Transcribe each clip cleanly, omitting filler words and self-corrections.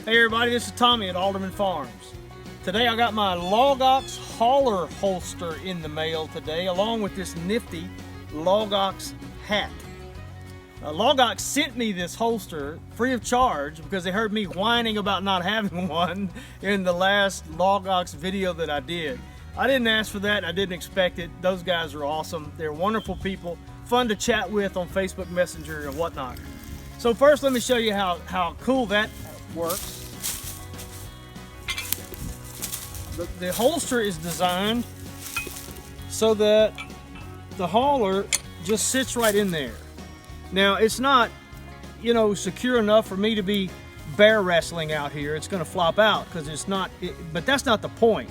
Hey everybody, this is Tommy at AldermanFarms. Today I got my LogOX hauler holster in the mail today, along with this nifty LogOX hat. LogOX sent me this holster free of charge because they heard me whining about not having one in the last LogOX video that I did. I didn't ask for that, I didn't expect it. Those guys are awesome. They're wonderful people, fun to chat with on Facebook Messenger and whatnot. So first let me show you how cool that works. The holster is designed so that the hauler just sits right in there. Now it's not, you know, secure enough for me to be bear wrestling out here. It's going to flop out because it's not, but that's not the point.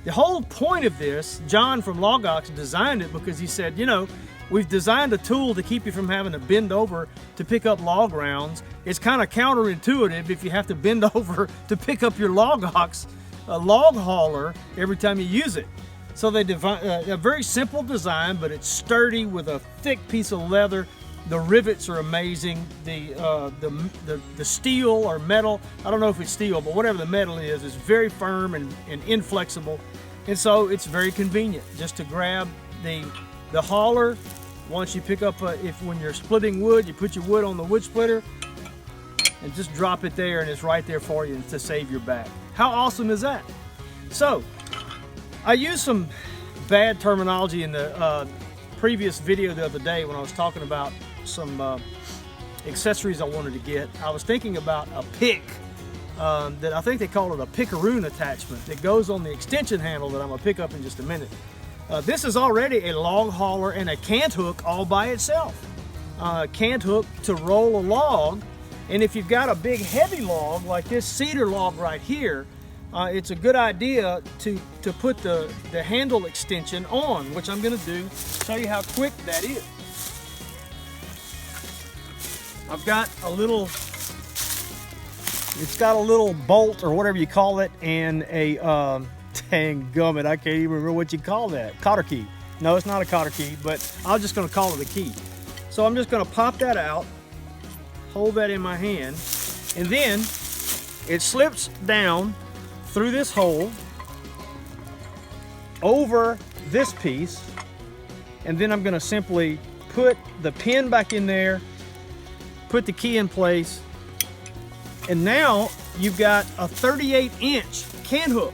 The whole point of this, John from LogOX designed it because he said, you know, we've designed a tool to keep you from having to bend over to pick up log rounds. It's kind of counterintuitive if you have to bend over to pick up your LogOX log hauler every time you use it. So they a very simple design, but it's sturdy with a thick piece of leather. The rivets are amazing. The steel or metal, I don't know if it's steel, but whatever the metal is very firm and inflexible. And so it's very convenient just to grab the hauler. Once you pick up, when you're splitting wood, you put your wood on the wood splitter and just drop it there, and it's right there for you to save your back. How awesome is that? So, I used some bad terminology in the previous video the other day when I was talking about some accessories I wanted to get. I was thinking about a pick, that I think they call it a pickaroon attachment that goes on the extension handle that I'm gonna pick up in just a minute. This is already a log hauler and a cant hook all by itself. Cant hook to roll a log, and if you've got a big heavy log like this cedar log right here, it's a good idea to put the handle extension on, which I'm going to do, show you how quick that is. I've got a little, it's got a little bolt or whatever you call it, and a dang gummit, I can't even remember what you call that. Cotter key. No, it's not a cotter key, but I'm just going to call it a key. So I'm just going to pop that out, hold that in my hand, and then it slips down through this hole over this piece, and then I'm going to simply put the pin back in there, put the key in place, and now you've got a 38-inch cant hook.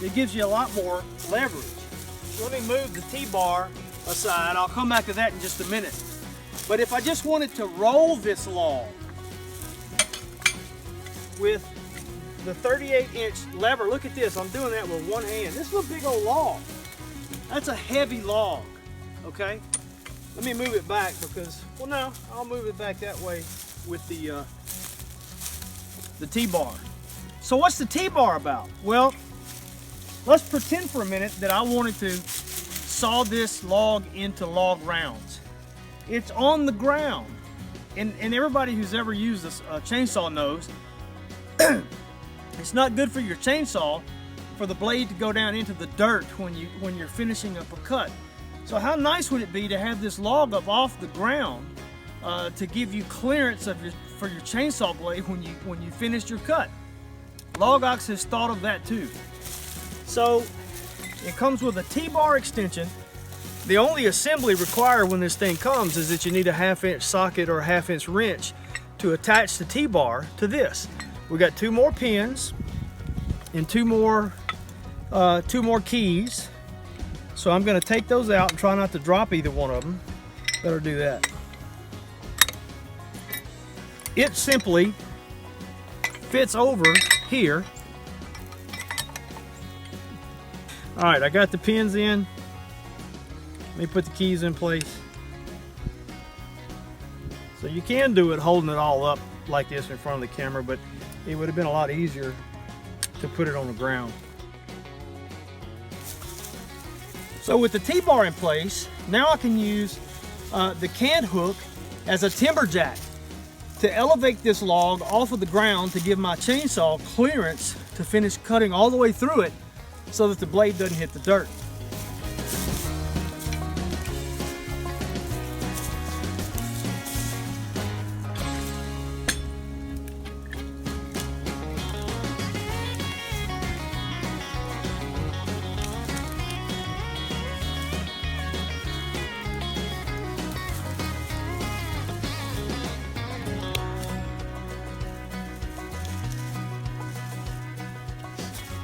It gives you a lot more leverage. So let me move the T-bar aside. I'll come back to that in just a minute. But if I just wanted to roll this log with the 38-inch lever, look at this, I'm doing that with one hand. This is a big old log. That's a heavy log, okay? Let me move it back because, well no, I'll move it back that way with the T-bar. So what's the T-bar about? Well, let's pretend for a minute that I wanted to saw this log into log rounds. It's on the ground, and everybody who's ever used a chainsaw knows it's not good for your chainsaw for the blade to go down into the dirt when you're finishing up a cut. So how nice would it be to have this log up off the ground to give you clearance for your chainsaw blade when you finish your cut? LogOX has thought of that too. So it comes with a T-bar extension. The only assembly required when this thing comes is that you need a 1/2-inch socket or a 1/2-inch wrench to attach the T-bar to this. We got 2 more pins and 2 more keys. So I'm going to take those out and try not to drop either one of them. Better do that. It simply fits over here. All right, I got the pins in. Let me put the keys in place. So you can do it holding it all up like this in front of the camera, but it would have been a lot easier to put it on the ground. So with the T-bar in place, now I can use the cant hook as a Timberjack to elevate this log off of the ground to give my chainsaw clearance to finish cutting all the way through it so that the blade doesn't hit the dirt.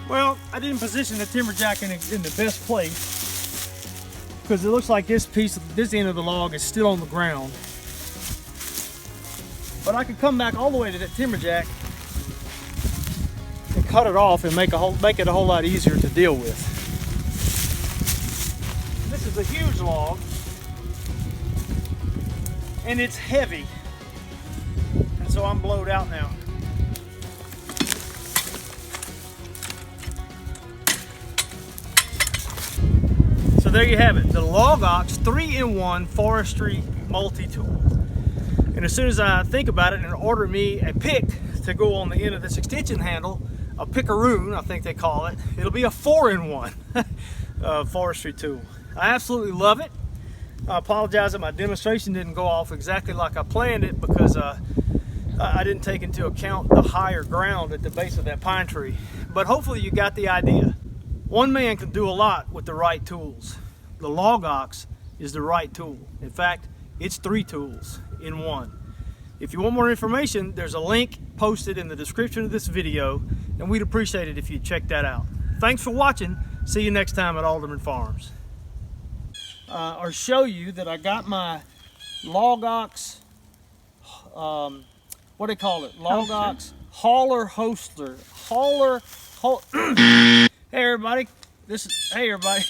Well, I didn't position the Timberjack in the best place because it looks like this end of the log is still on the ground. But I could come back all the way to that Timberjack and cut it off and make it a whole lot easier to deal with. This is a huge log and it's heavy, and so I'm blowed out now. So there you have it, the LogOX 3-in-1 Forestry Multitool. And as soon as I think about it and order me a pick to go on the end of this extension handle, a pickaroon, I think they call it, it'll be a 4-in-1 forestry tool. I absolutely love it. I apologize that my demonstration didn't go off exactly like I planned it because I didn't take into account the higher ground at the base of that pine tree. But hopefully you got the idea. One man can do a lot with the right tools. The LogOX is the right tool. In fact, it's 3 tools in one. If you want more information, there's a link posted in the description of this video, and we'd appreciate it if you check that out. Thanks for watching. See you next time at Alderman Farms. Or show you that I got my LogOX, what do they call it? LogOX hauler hoster. Hey everybody, hey everybody.